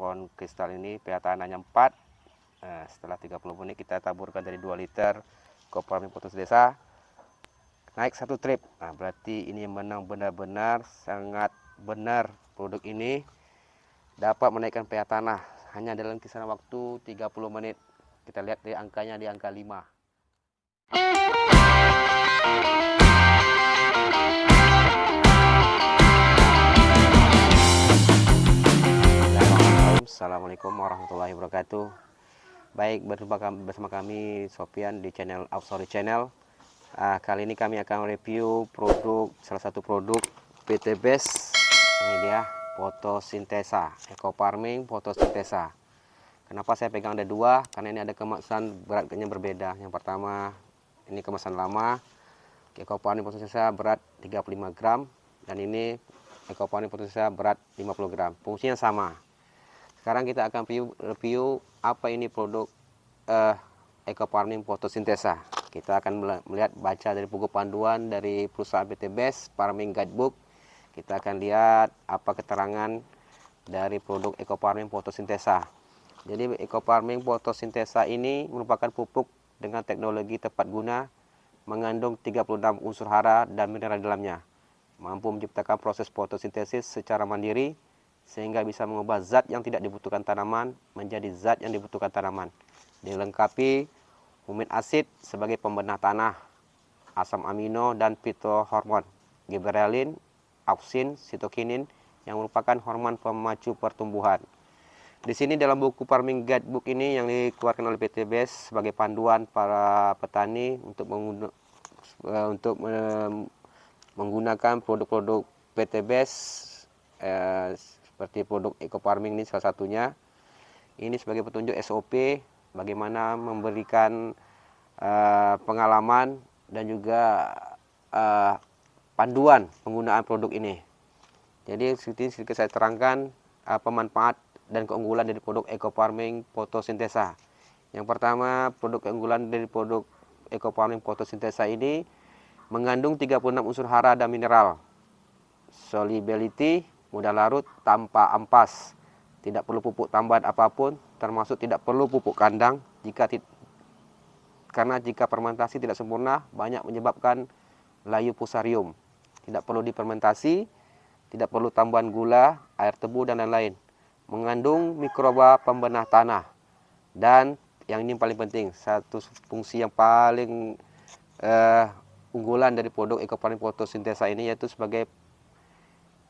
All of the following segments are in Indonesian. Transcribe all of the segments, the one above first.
pohon kristal ini pH tanahnya 4. Nah, setelah 30 menit kita taburkan dari 2 liter Ecofarming Potos Desa, naik 1 trip. Nah, berarti ini memang benar-benar sangat benar produk ini dapat menaikkan pH tanah hanya dalam kisaran waktu 30 menit. Kita lihat di angkanya di angka 5. Assalamualaikum warahmatullahi wabarakatuh. Baik, berjumpa bersama kami Sofyan di channel Outstory Channel. Kali ini kami akan review salah satu produk PT Best. Ini dia Photosynthesa, Ecofarming Photosynthesa. Kenapa saya pegang ada dua? Karena ini ada kemasan beratnya berbeda. Yang pertama ini kemasan lama, Ecofarming Photosynthesa berat 35 gram, dan ini Ecofarming Photosynthesa berat 50 gram. Fungsinya sama. Sekarang kita akan review apa ini produk Ecofarming Photosynthesa. Kita akan baca dari buku panduan dari perusahaan PT Best Farming Guidebook. Kita akan lihat apa keterangan dari produk Ecofarming Photosynthesa. Jadi Ecofarming Photosynthesa ini merupakan pupuk dengan teknologi tepat guna, mengandung 36 unsur hara dan mineral di dalamnya, mampu menciptakan proses fotosintesis secara mandiri sehingga bisa mengubah zat yang tidak dibutuhkan tanaman menjadi zat yang dibutuhkan tanaman. Dilengkapi humic acid sebagai pembenah tanah, asam amino dan fitohormon, gibberellin, auksin, sitokinin yang merupakan hormon pemacu pertumbuhan. Di sini dalam buku Farming Guidebook ini yang dikeluarkan oleh PT Best sebagai panduan para petani untuk menggunakan produk-produk PT Best, seperti produk Ecofarming ini salah satunya. Ini sebagai petunjuk SOP bagaimana memberikan pengalaman dan juga panduan penggunaan produk ini. Jadi sedikit saya terangkan apa manfaat dan keunggulan dari produk Ecofarming Photosynthesa. Yang pertama, produk keunggulan dari produk Ecofarming Photosynthesa ini mengandung 36 unsur hara dan mineral. Solubility, mudah larut, tanpa ampas, tidak perlu pupuk tambahan apapun, termasuk tidak perlu pupuk kandang karena jika fermentasi tidak sempurna banyak menyebabkan layu fusarium. Tidak perlu difermentasi, tidak perlu tambahan gula, air tebu dan lain-lain. Mengandung mikroba pembenah tanah, dan yang ini paling penting, satu fungsi yang paling unggulan dari produk Ecofarming Photosynthesa ini yaitu sebagai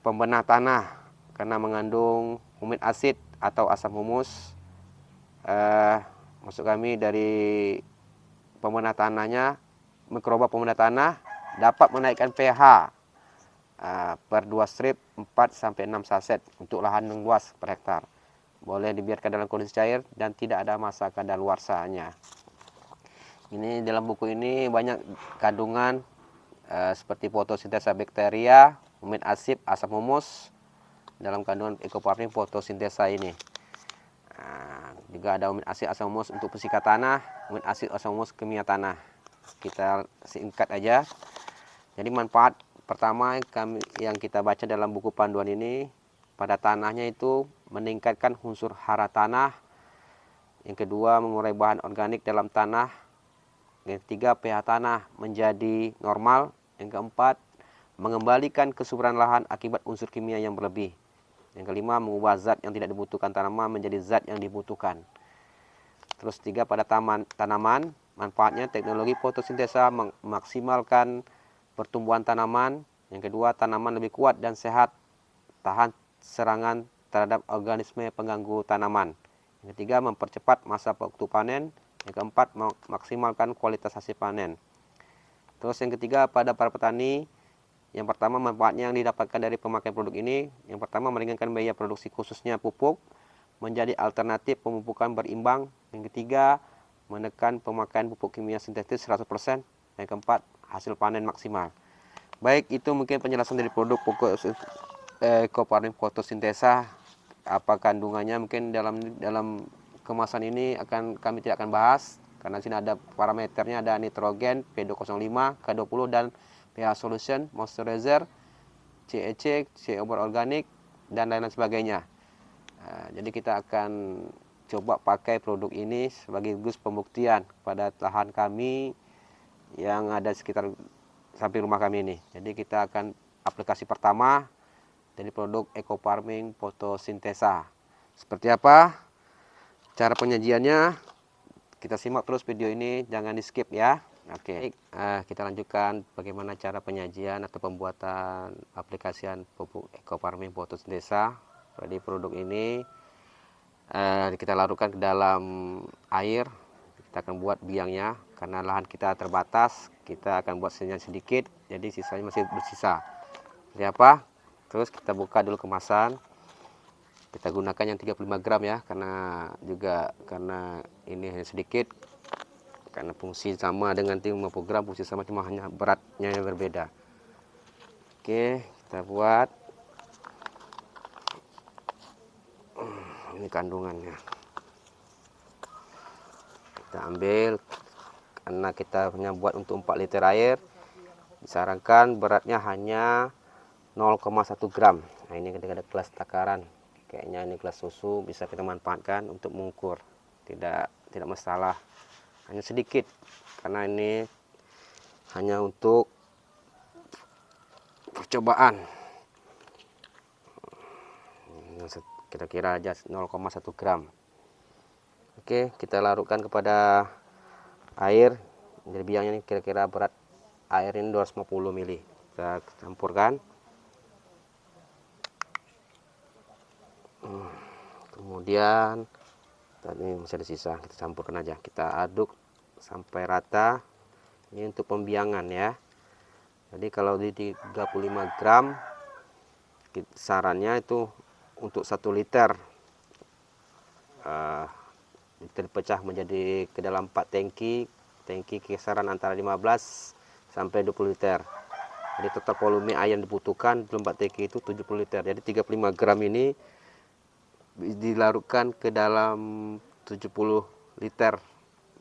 pembenah tanah karena mengandung humic acid atau asam humus. Maksud kami dari pembenah tanahnya, mikroba pembenah tanah dapat menaikkan pH per 2 strip 4-6 saset untuk lahan yang luas per hektar. Boleh dibiarkan dalam kondisi cair dan tidak ada masa kadaluarsanya. Ini dalam buku ini banyak kandungan seperti fotosintesa bakteria, humic acid, asam humus dalam kandungan Ecofarming Photosynthesa ini. Juga ada humic acid, asam humus untuk pesika tanah, humic acid, asam humus kimia tanah. Kita singkat aja. Jadi manfaat pertama yang kita baca dalam buku panduan ini, pada tanahnya itu meningkatkan unsur hara tanah. Yang kedua, mengurai bahan organik dalam tanah. Yang ketiga, pH tanah menjadi normal. Yang keempat, mengembalikan kesuburan lahan akibat unsur kimia yang berlebih. Yang kelima, mengubah zat yang tidak dibutuhkan tanaman menjadi zat yang dibutuhkan. Terus tiga, pada tanaman, manfaatnya teknologi fotosintesa memaksimalkan pertumbuhan tanaman. Yang kedua, tanaman lebih kuat dan sehat, tahan serangan terhadap organisme pengganggu tanaman. Yang ketiga, mempercepat masa waktu panen. Yang keempat, memaksimalkan kualitas hasil panen. Terus yang ketiga, pada para petani, yang pertama manfaatnya yang didapatkan dari pemakaian produk ini, yang pertama meringankan biaya produksi khususnya pupuk, menjadi alternatif pemupukan berimbang. Yang ketiga, menekan pemakaian pupuk kimia sintetis 100%. Yang keempat, hasil panen maksimal. Baik, itu mungkin penjelasan dari produk Ecofarming Photosynthesa. Apa kandungannya mungkin dalam kemasan ini kami tidak akan bahas karena sini ada parameternya, ada nitrogen P205, K20 dan pH solution, moisturizer, CEC, CO organik dan lain-lain sebagainya. Jadi kita akan coba pakai produk ini sebagai pembuktian kepada lahan kami yang ada sekitar samping rumah kami ini. Jadi kita akan aplikasi pertama dari produk eco farming fotosintesa. Seperti apa cara penyajiannya? Kita simak terus video ini, jangan di skip ya. Oke, kita lanjutkan bagaimana cara penyajian atau pembuatan aplikasian pupuk eco farming fotosintesa. Jadi produk ini kita larutkan ke dalam air. Kita akan buat biangnya karena lahan kita terbatas. Kita akan buat sedikit, jadi sisanya masih bersisa. Jadi apa? Terus kita buka dulu kemasan. Kita gunakan yang 35 gram ya, karena ini hanya sedikit. Karena fungsi sama dengan 50 gram, fungsi sama, cuma hanya beratnya yang berbeda. Oke, kita buat. Ini kandungannya. Kita ambil, karena kita hanya buat untuk 4 liter air. Disarankan beratnya hanya 0,1 gram. Nah, ini ketika ada gelas takaran, kayaknya ini gelas susu, bisa kita manfaatkan untuk mengukur. Tidak masalah, hanya sedikit, karena ini hanya untuk percobaan. Kira-kira aja 0,1 gram. Oke, kita larutkan kepada air. Jadi biangnya ini kira-kira berat air ini 250 ml. Kita campurkan. Kemudian tadi masih ada sisa, kita campurkan aja. Kita aduk sampai rata. Ini untuk pembiangan ya. Jadi kalau di 35 gram, sarannya itu untuk 1 liter terpecah menjadi ke dalam 4 tangki kisaran antara 15 sampai 20 liter. Jadi total volume air yang dibutuhkan dalam 4 tangki itu 70 liter. Jadi 35 gram ini dilarutkan ke dalam 70 liter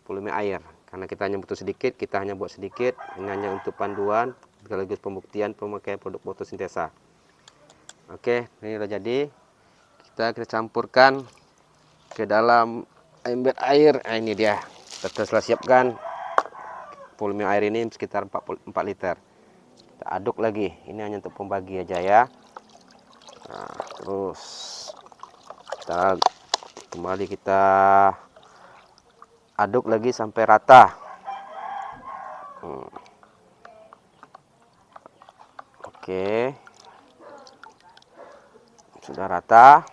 volume air. Karena kita hanya butuh sedikit, kita hanya buat sedikit. Ini hanya untuk panduan sekaligus pembuktian pemakaian produk fotosintesa. Oke, ini sudah jadi. Kita campurkan ke dalam ember air. Nah, ini dia. Kita telah siapkan volume air ini sekitar 4 liter. Kita aduk lagi. Ini hanya untuk pembagi aja ya. Nah, terus kita aduk lagi sampai rata. Oke, sudah rata.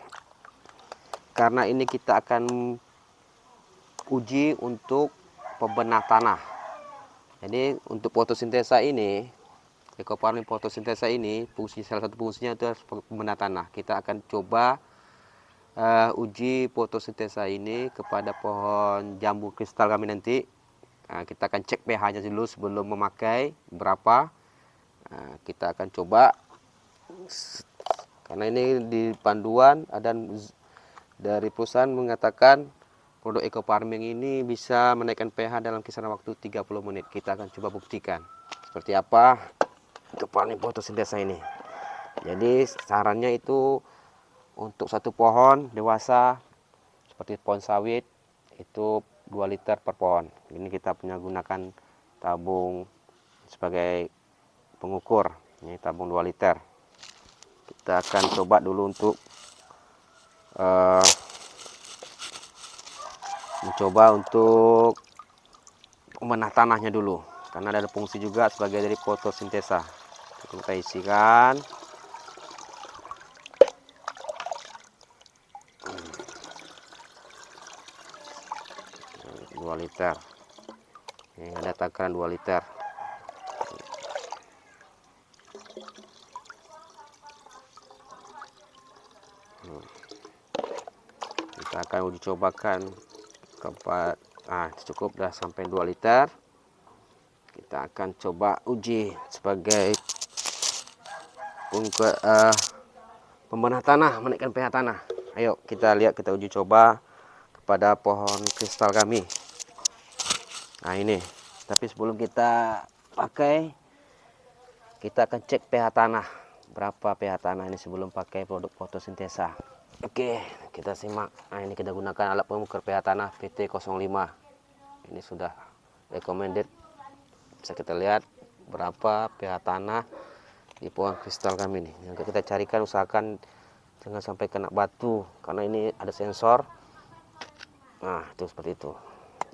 Karena ini kita akan uji untuk pembenah tanah. Jadi untuk fotosintesa ini, eco farming fotosintesa ini, salah satu fungsinya itu pembenah tanah. Kita akan coba uji fotosintesa ini kepada pohon jambu kristal kami nanti. Kita akan cek pH-nya dulu sebelum memakai berapa. Kita akan coba, karena ini di panduan ada dari perusahaan mengatakan produk eco farming ini bisa menaikkan pH dalam kisaran waktu 30 menit. Kita akan coba buktikan seperti apa eco farming fotosintesa ini. Jadi sarannya itu untuk satu pohon dewasa seperti pohon sawit itu 2 liter per pohon. Ini kita punya gunakan tabung sebagai pengukur. Ini tabung 2 liter. Kita akan coba dulu untuk mencoba untuk memenah tanahnya dulu, karena ada fungsi juga sebagai dari fotosintesa. Kita isikan 2 liter. Ini ada takaran 2 liter. Kita akan uji cobakan cukup dah sampai 2 liter. Kita akan coba uji sebagai pembenah tanah, menaikkan pH tanah. Ayo kita lihat, kita uji coba kepada pohon kristal kami. Nah ini, tapi sebelum kita pakai, kita akan cek pH tanah. Berapa pH tanah ini sebelum pakai produk fotosintesa. Oke, kita simak. Nah, ini kita gunakan alat pengukur pH tanah PT05. Ini sudah recommended. Bisa kita lihat berapa pH tanah di pohon kristal kami nih. Yang kita carikan, usahakan jangan sampai kena batu karena ini ada sensor. Nah, itu seperti itu.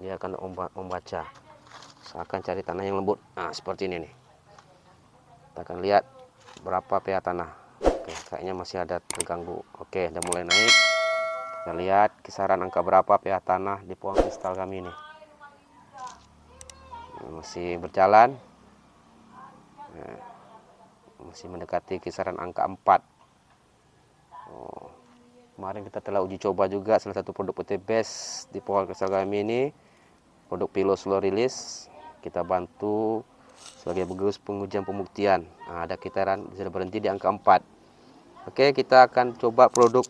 Dia akan membaca. Usahakan cari tanah yang lembut. Nah, seperti ini nih. Kita akan lihat berapa pH tanah. Oke, kayaknya masih ada terganggu. Oke, udah mulai naik. Kita lihat kisaran angka berapa pH tanah di pohon kristal kami ini. Masih berjalan. Nah, masih mendekati kisaran angka 4. Kemarin kita telah uji coba juga salah satu produk PT Best di pohon kristal kami ini, produk Pilo Slow Release. Kita bantu sebagai bagus pengujian pembuktian. Nah, ada kisaran sudah berhenti di angka 4. Oke, kita akan coba produk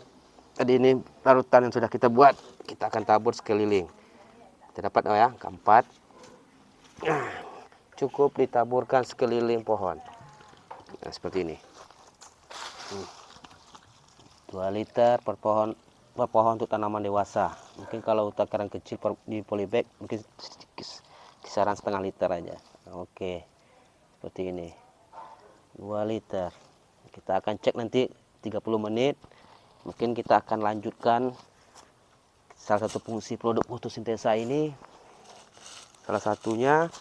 tadi ini, larutan yang sudah kita buat. Kita akan tabur sekeliling. Kita dapat angka 4. Cukup ditaburkan sekeliling pohon. Nah, seperti ini. 2 liter per pohon untuk tanaman dewasa. Mungkin kalau takaran kecil di polybag mungkin kisaran setengah liter aja. Oke, seperti ini. 2 liter. Kita akan cek nanti 30 menit. Mungkin kita akan lanjutkan salah satu fungsi produk fotosintesa ini. Salah satunya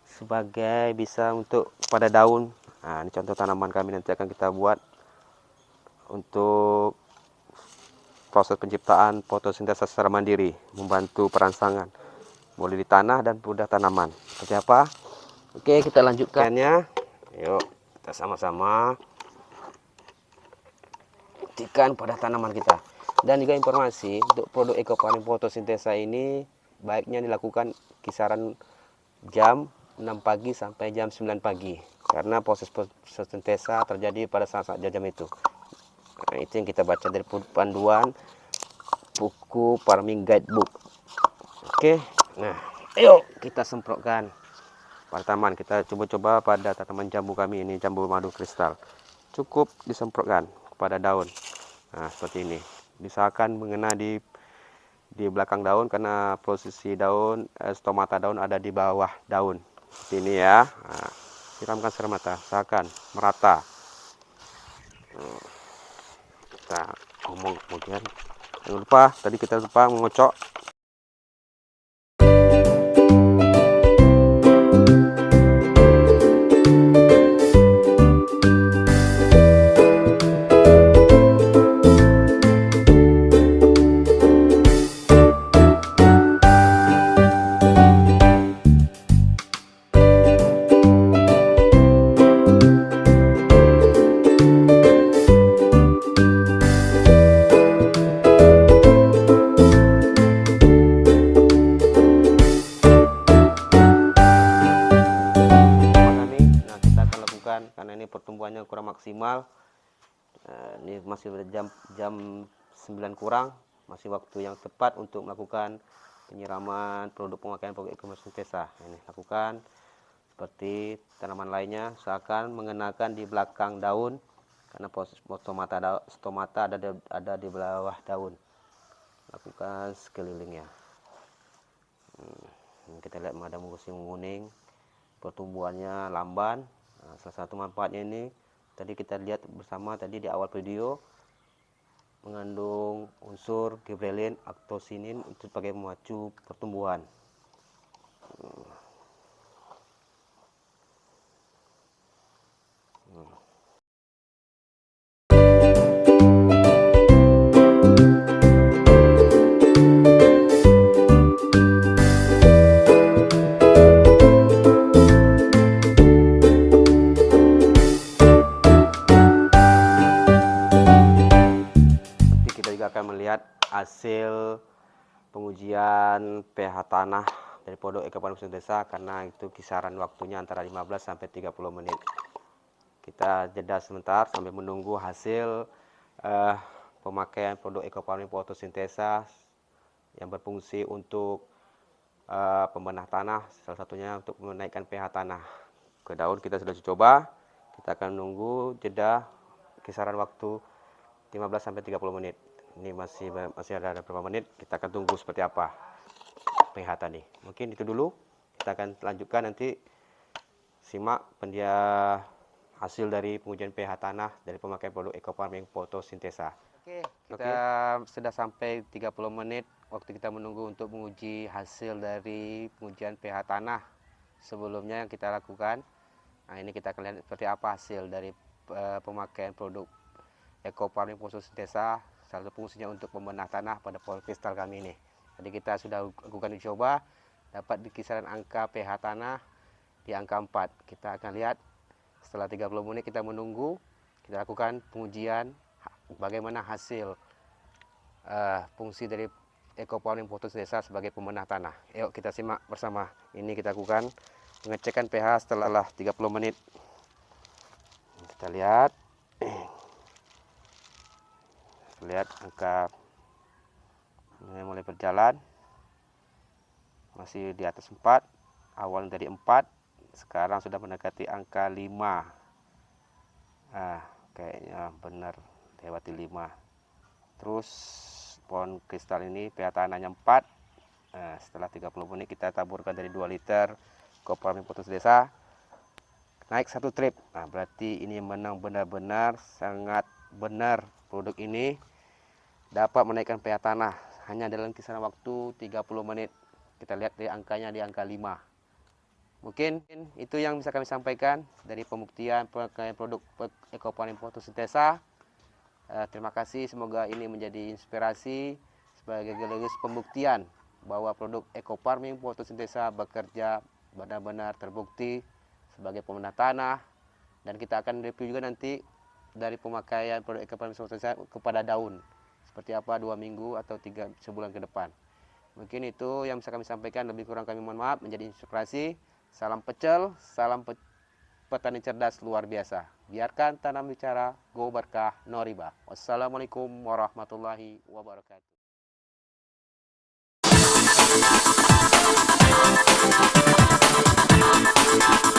sebagai bisa untuk pada daun. Nah, ini contoh tanaman kami nanti akan kita buat untuk proses penciptaan fotosintesa secara mandiri, membantu perangsangan boleh di tanah dan pada tanaman. Seperti apa? Oke, kita lanjutkannya. Yuk, kita sama-sama buktikan pada tanaman kita. Dan juga informasi untuk produk ekofarming fotosintesa ini baiknya dilakukan kisaran jam 6 pagi sampai jam 9 pagi karena proses fotosintesa terjadi pada saat-saat jam itu. Nah, itu yang kita baca dari panduan buku Farming Guidebook. Oke, nah ayo kita semprotkan pada tanaman. Kita coba-coba pada tanaman jambu kami ini, jambu madu kristal. Cukup disemprotkan kepada daun. Nah, seperti ini. Misalkan mengena di belakang daun karena posisi daun, stomata daun ada di bawah daun. Seperti ini ya. Nah, siramkan secara merata, usahakan merata. Kita ngomong kemudian, jangan lupa tadi kita lupa mengocok. Karena ini pertumbuhannya kurang maksimal. Ini masih jam 9 kurang, masih waktu yang tepat untuk melakukan penyiraman produk pemakaian produk ekosintesa. Ini lakukan seperti tanaman lainnya, usahakan mengenakan di belakang daun karena proses stomata ada di bawah daun. Lakukan sekelilingnya. Kita lihat ada musim kuning, pertumbuhannya lamban. Nah, salah satu manfaatnya ini tadi kita lihat bersama tadi di awal video, mengandung unsur gibberellin, aktosinin itu sebagai pemacu pertumbuhan. Akan melihat hasil pengujian pH tanah dari produk ekofarming fotosintesa karena itu kisaran waktunya antara 15 sampai 30 menit. Kita jeda sebentar sambil menunggu hasil pemakaian produk ekofarming fotosintesa yang berfungsi untuk pembenah tanah, salah satunya untuk menaikkan pH tanah. Ke daun kita sudah coba, kita akan menunggu jeda kisaran waktu 15 sampai 30 menit. Ini masih ada beberapa menit, kita akan tunggu seperti apa pH tadi. Mungkin itu dulu, kita akan lanjutkan nanti. Simak hasil dari pengujian pH tanah dari pemakaian produk Eco Farming Photosynthesa. Oke, kita sudah sampai 30 menit waktu kita menunggu untuk menguji hasil dari pengujian pH tanah sebelumnya yang kita lakukan. Nah, ini kita akan lihat seperti apa hasil dari pemakaian produk Eco Farming Photosynthesa. Salah satu fungsinya untuk membenah tanah pada pohon kristal kami ini. Jadi kita sudah lakukan uji coba, dapat di kisaran angka pH tanah di angka 4. Kita akan lihat setelah 30 menit kita menunggu, kita lakukan pengujian bagaimana hasil fungsi dari Eco Farming Photosynthesa sebagai pembenah tanah. Yuk kita simak bersama. Ini kita lakukan pengecekan pH setelah 30 menit. Kita lihat angka mulai berjalan, masih di atas 4, awal dari 4, sekarang sudah mendekati angka 5. Kayaknya benar lewati 5. Terus pohon kristal ini pH tanahnya 4. Setelah 30 menit kita taburkan dari 2 liter Eco Farming Photosynthesa, naik 1 trip. Nah, berarti ini menang benar-benar sangat benar. Produk ini dapat menaikkan pH tanah hanya dalam kisaran waktu 30 menit. Kita lihat di angkanya di angka 5. Mungkin itu yang bisa kami sampaikan dari pembuktian pemakaian produk Eco Farming Photosynthesa. Terima kasih, semoga ini menjadi inspirasi sebagai sekaligus pembuktian bahwa produk Eco Farming Photosynthesa bekerja benar-benar terbukti sebagai pemenah tanah. Dan kita akan review juga nanti dari pemakaian produk Eco Farming Photosynthesa kepada daun. Seperti apa 2 minggu atau 3 sebulan ke depan. Mungkin itu yang bisa kami sampaikan, lebih kurang kami mohon maaf, menjadi inspirasi. Salam pecel, salam petani cerdas luar biasa. Biarkan tanam bicara, go berkah, no riba. Wassalamualaikum warahmatullahi wabarakatuh.